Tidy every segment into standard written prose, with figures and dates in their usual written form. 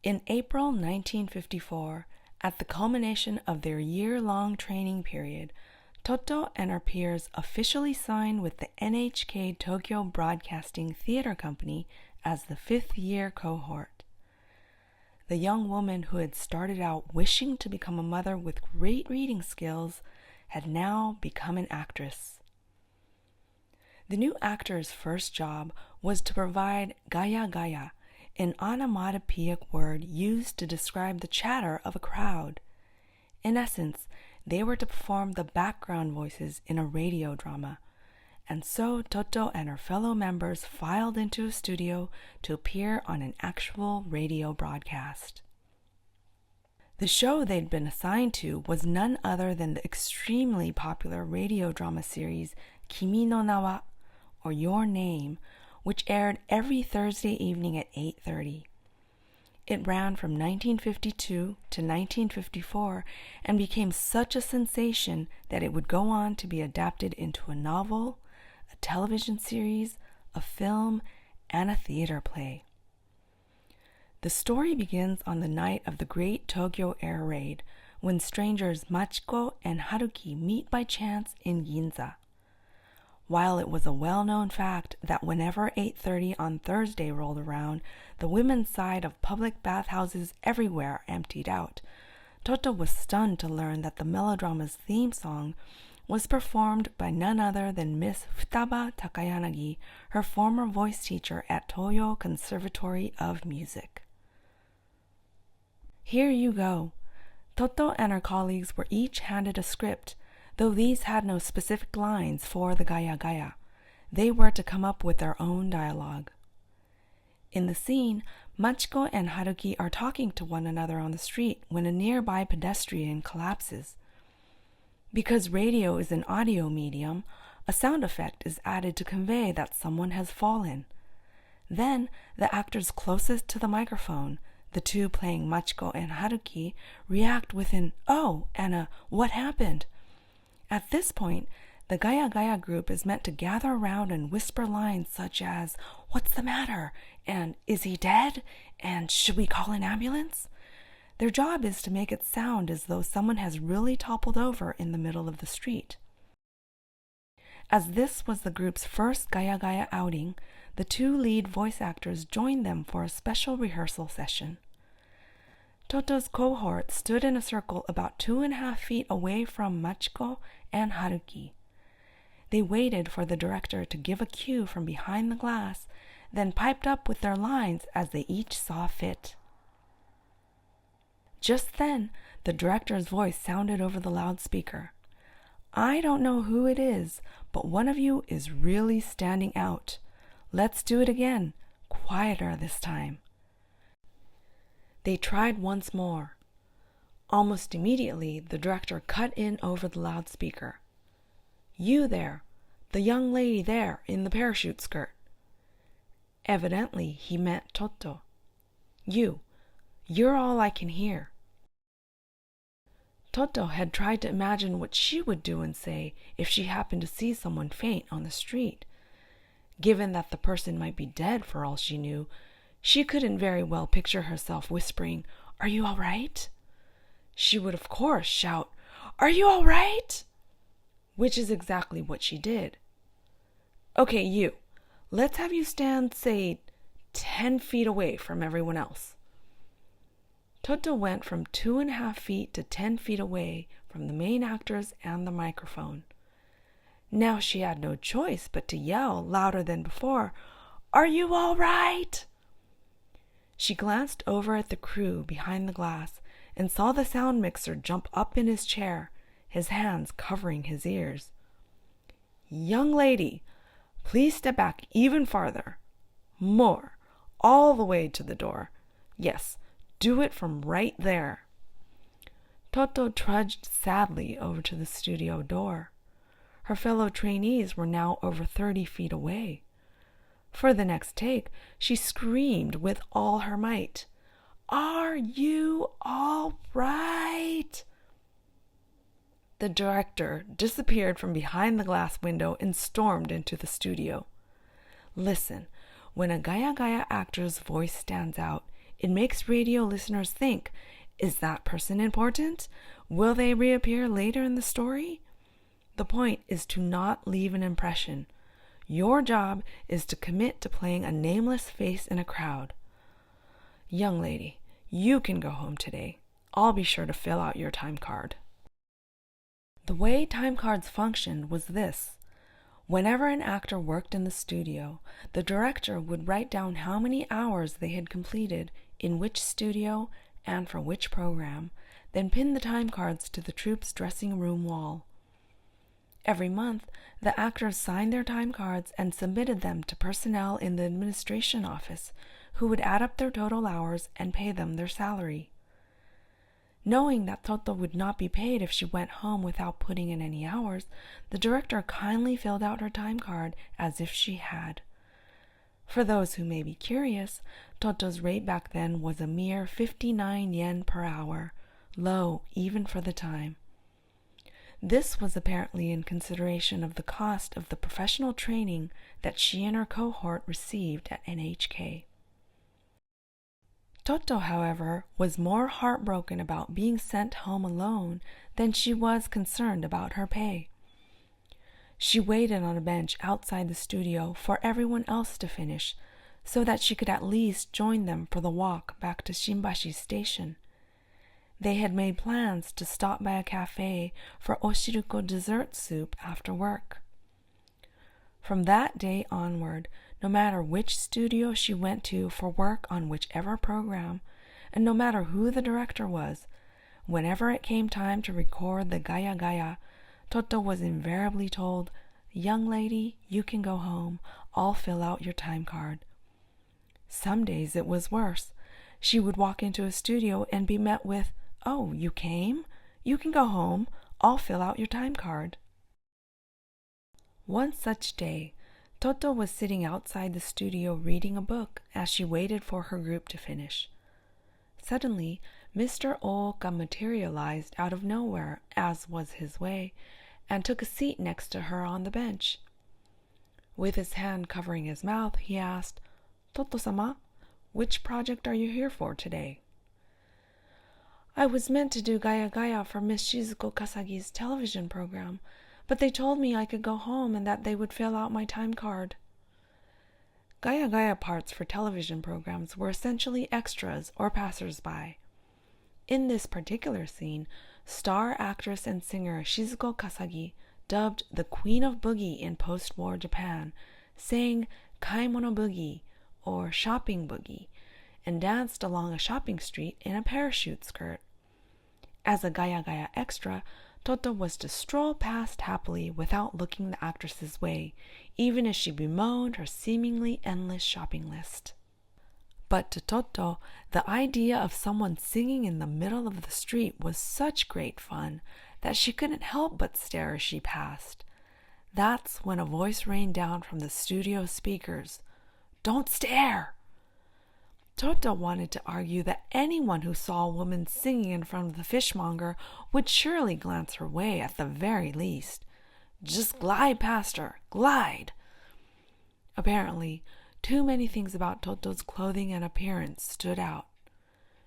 In April 1954, at the culmination of their year-long training period, Totto and her peers officially signed with the NHK Tokyo Broadcasting Theater Company as the fifth-year cohort. The young woman who had started out wishing to become a mother with great reading skills had now become an actress. The new actor's first job was to provide gaya gaya, an onomatopoeic word used to describe the chatter of a crowd. In essence, they were to perform the background voices in a radio drama, and so Totto and her fellow members filed into a studio to appear on an actual radio broadcast. The show they'd been assigned to was none other than the extremely popular radio drama series Kimi no Nawa, or Your Name, which aired every Thursday evening at 8:30. It ran from 1952 to 1954 and became such a sensation that it would go on to be adapted into a novel, a television series, a film, and a theater play. The story begins on the night of the Great Tokyo Air Raid, when strangers Machiko and Haruki meet by chance in Ginza. While it was a well-known fact that whenever 8:30 on Thursday rolled around, the women's side of public bathhouses everywhere emptied out, Totto was stunned to learn that the melodrama's theme song was performed by none other than Miss Futaba Takayanagi, her former voice teacher at Toyo Conservatory of Music. Here you go. Totto and her colleagues were each handed a script, though these had no specific lines for the gaya gaya. They were to come up with their own dialogue. In the scene, Machiko and Haruki are talking to one another on the street when a nearby pedestrian collapses. Because radio is an audio medium, a sound effect is added to convey that someone has fallen. Then, the actors closest to the microphone, the two playing Machiko and Haruki, react with an "oh" and a "what happened?" At this point, the Gaya Gaya group is meant to gather around and whisper lines such as, "What's the matter?" and "Is he dead?" and "Should we call an ambulance?" Their job is to make it sound as though someone has really toppled over in the middle of the street. As this was the group's first Gaya Gaya outing, the two lead voice actors joined them for a special rehearsal session. Totto's cohort stood in a circle about 2.5 feet away from Machiko and Haruki. They waited for the director to give a cue from behind the glass, then piped up with their lines as they each saw fit. Just then, the director's voice sounded over the loudspeaker. "I don't know who it is, but one of you is really standing out. Let's do it again, quieter this time." They tried once more. Almost immediately, the director cut in over the loudspeaker. "You there, the young lady there in the parachute skirt." Evidently, he meant Totto. You're all I can hear." Totto had tried to imagine what she would do and say if she happened to see someone faint on the street. Given that the person might be dead for all she knew, she couldn't very well picture herself whispering, "Are you all right?" She would of course shout, "Are you all right?" Which is exactly what she did. "Okay, you. Let's have you stand, say, 10 feet away from everyone else." Totto went from 2.5 feet to 10 feet away from the main actors and the microphone. Now she had no choice but to yell louder than before, "Are you all right?" She glanced over at the crew behind the glass and saw the sound mixer jump up in his chair, his hands covering his ears. "Young lady, please step back even farther. More, all the way to the door. Yes, do it from right there." Totto trudged sadly over to the studio door. Her fellow trainees were now over 30 feet away. For the next take, she screamed with all her might, "Are you all right?" The director disappeared from behind the glass window and stormed into the studio. Listen, when a Gaya Gaya actor's voice stands out, It makes radio listeners think, is that person important? Will they reappear later in the story? The point is to not leave an impression. Your job is to commit to playing a nameless face in a crowd. Young lady, you can go home today. I'll be sure to fill out your time card. The way time cards functioned was this. Whenever an actor worked in the studio, the director would write down how many hours they had completed, in which studio, and for which program, then pin the time cards to the troupe's dressing room wall. Every month, the actors signed their time cards and submitted them to personnel in the administration office, who would add up their total hours and pay them their salary. Knowing that Totto would not be paid if she went home without putting in any hours, the director kindly filled out her time card as if she had. For those who may be curious, Totto's rate back then was a mere 59 yen per hour, low even for the time. This was apparently in consideration of the cost of the professional training that she and her cohort received at NHK. Totto, however, was more heartbroken about being sent home alone than she was concerned about her pay. She waited on a bench outside the studio for everyone else to finish, so that she could at least join them for the walk back to Shimbashi Station. They had made plans to stop by a cafe for oshiruko dessert soup after work. From that day onward, no matter which studio she went to for work on whichever program, and no matter who the director was, whenever it came time to record the Gaya Gaya, Totto was invariably told, "Young lady, you can go home. I'll fill out your time card." Some days it was worse. She would walk into a studio and be met with, "Oh, you came? You can go home. I'll fill out your time card." One such day, Totto was sitting outside the studio reading a book as she waited for her group to finish. Suddenly, Mr. Ooka materialized out of nowhere, as was his way, and took a seat next to her on the bench. With his hand covering his mouth, he asked, "Totto-Sama, which project are you here for today?" "I was meant to do Gaya Gaya for Miss Shizuko Kasagi's television program, but they told me I could go home and that they would fill out my time card." Gaya Gaya parts for television programs were essentially extras or passers-by. In this particular scene, star actress and singer Shizuko Kasagi, dubbed the Queen of Boogie in post-war Japan, sang Kaimono Boogie, or shopping boogie, and danced along a shopping street in a parachute skirt. As a Gaya Gaya extra, Totto was to stroll past happily without looking the actress's way, even as she bemoaned her seemingly endless shopping list. But to Totto, the idea of someone singing in the middle of the street was such great fun that she couldn't help but stare as she passed. That's when a voice rained down from the studio speakers, "Don't stare!" Totto wanted to argue that anyone who saw a woman singing in front of the fishmonger would surely glance her way at the very least. Just glide past her, glide! Apparently, too many things about Totto's clothing and appearance stood out.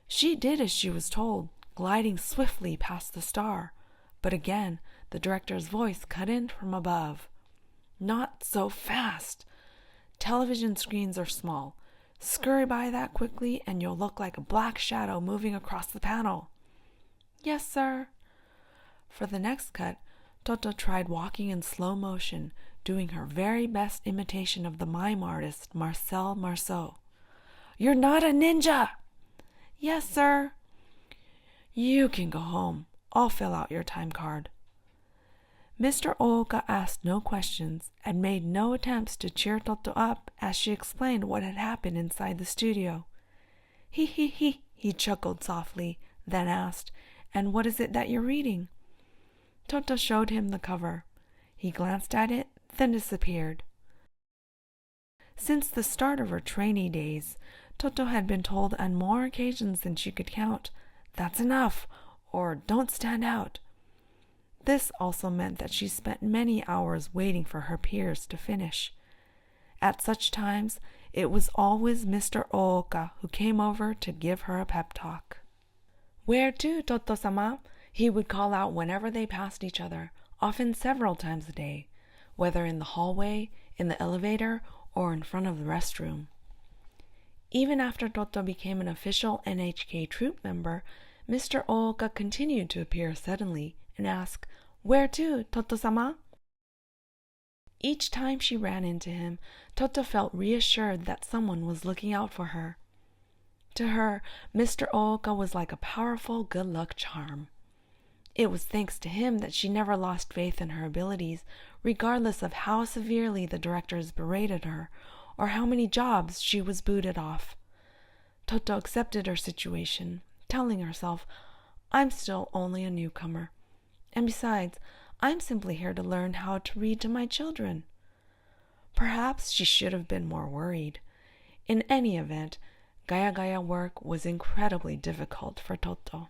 She did as she was told, gliding swiftly past the star, but again the director's voice cut in from above. "Not so fast! Television screens are small. Scurry by that quickly and you'll look like a black shadow moving across the panel." "Yes, sir." For the next cut, Totto tried walking in slow motion, doing her very best imitation of the mime artist Marcel Marceau. "You're not a ninja!" "Yes, sir." "You can go home. I'll fill out your time card." Mr. Ooka asked no questions and made no attempts to cheer Totto up as she explained what had happened inside the studio. He chuckled softly, then asked, "And what is it that you're reading?" Totto showed him the cover. He glanced at it, then disappeared. Since the start of her trainee days, Totto had been told on more occasions than she could count, "That's enough," or "Don't stand out." This also meant that she spent many hours waiting for her peers to finish. At such times, it was always Mr. Ooka who came over to give her a pep talk. "Where to, Totto-Sama?" he would call out whenever they passed each other, often several times a day, whether in the hallway, in the elevator, or in front of the restroom. Even after Totto became an official NHK troop member, Mr. Ooka continued to appear suddenly and ask, "Where to, Totto-sama?" Each time she ran into him, Totto felt reassured that someone was looking out for her. To her, Mr. Ooka was like a powerful good luck charm. It was thanks to him that she never lost faith in her abilities, regardless of how severely the directors berated her or how many jobs she was booted off. Totto accepted her situation, telling herself, "I'm still only a newcomer. And besides, I'm simply here to learn how to read to my children." Perhaps she should have been more worried. In any event, Gaya Gaya work was incredibly difficult for Totto.